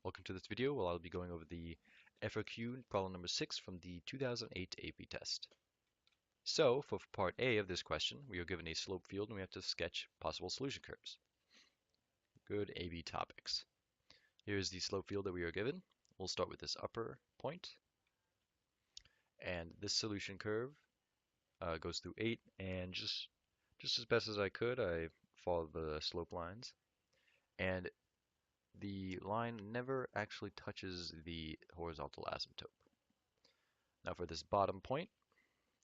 Welcome to this video where I'll be going over the FRQ problem number 6 from the 2008 AP test. So, for part A of this question, we are given a slope field and we have to sketch possible solution curves. Good AB topics. Here's the slope field that we are given. We'll start with this upper point. And this solution curve goes through 8, and just as best as I could, I followed the slope lines. And the line never actually touches the horizontal asymptote. Now for this bottom point,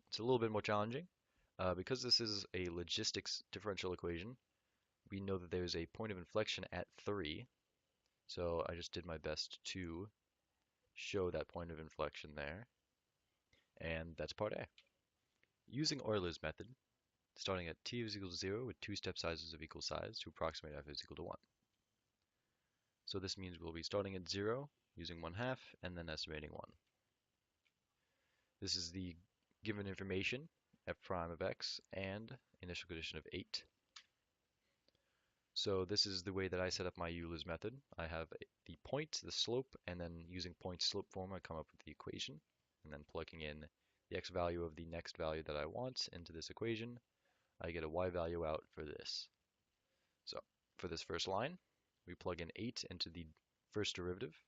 it's a little bit more challenging. Because this is a logistics differential equation, we know that there's a point of inflection at 3. So I just did my best to show that point of inflection there. And that's part A. Using Euler's method, starting at t is equal to 0 with two step sizes of equal size to approximate f is equal to 1. So this means we'll be starting at 0, using 1/2, and then estimating 1. This is the given information, f prime of x, and initial condition of 8. So this is the way that I set up my Euler's method. I have the point, the slope, and then using point slope form, I come up with the equation, and then plugging in the x value of the next value that I want into this equation, I get a y value out for this. So for this first line, we plug in 8 into the first derivative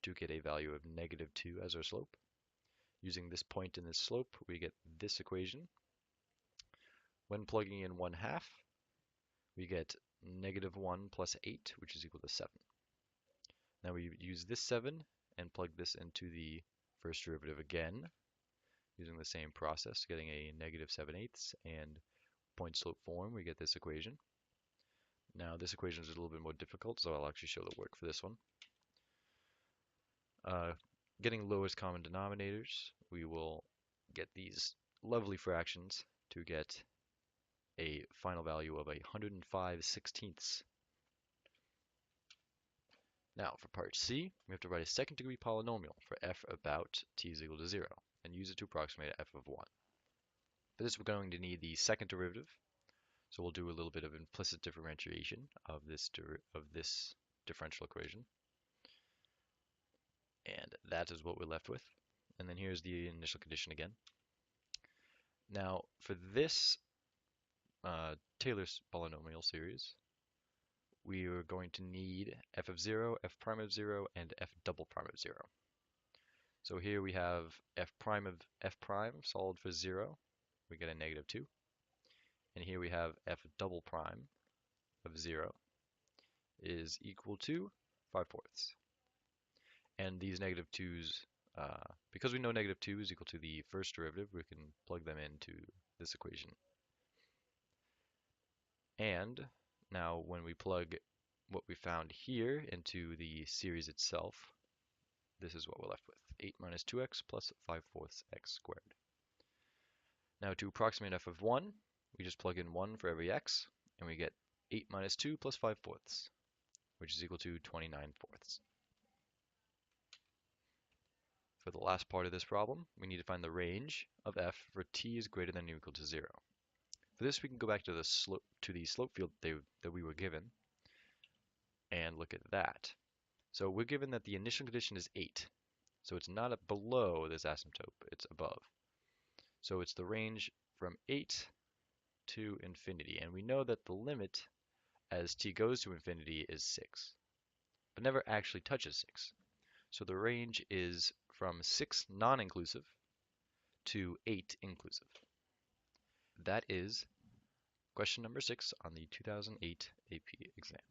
to get a value of -2 as our slope. Using this point and this slope, we get this equation. When plugging in 1/2, we get -1 plus 8, which is equal to 7. Now we use this 7 and plug this into the first derivative again, using the same process, getting a -7/8, and point slope form, we get this equation. Now this equation is a little bit more difficult, so I'll actually show the work for this one. Getting lowest common denominators, we will get these lovely fractions to get a final value of 105/16. Now for part C, we have to write a second degree polynomial for f about t is equal to 0 and use it to approximate f of 1. For this we're going to need the second derivative. So we'll do a little bit of implicit differentiation of this differential equation. And that is what we're left with. And then here's the initial condition again. Now for this Taylor's polynomial series, we are going to need f of 0, f prime of 0, and f double prime of 0. So here we have f prime solved for 0. We get a -2. And here we have f double prime of 0 is equal to 5/4. And these -2's, because we know -2 is equal to the first derivative, we can plug them into this equation. And now when we plug what we found here into the series itself, this is what we're left with, 8 minus 2x plus 5/4 x squared. Now to approximate f of 1, we just plug in 1 for every x, and we get 8 minus 2 plus 5/4, which is equal to 29/4. For the last part of this problem, we need to find the range of f for t is greater than or equal to 0. For this, we can go back to the slope field that we were given and look at that. So we're given that the initial condition is 8. So it's not below this asymptote, it's above. So it's the range from 8 to infinity. And we know that the limit as t goes to infinity is 6, but never actually touches 6. So the range is from 6 non-inclusive to 8 inclusive. That is question number 6 on the 2008 AP exam.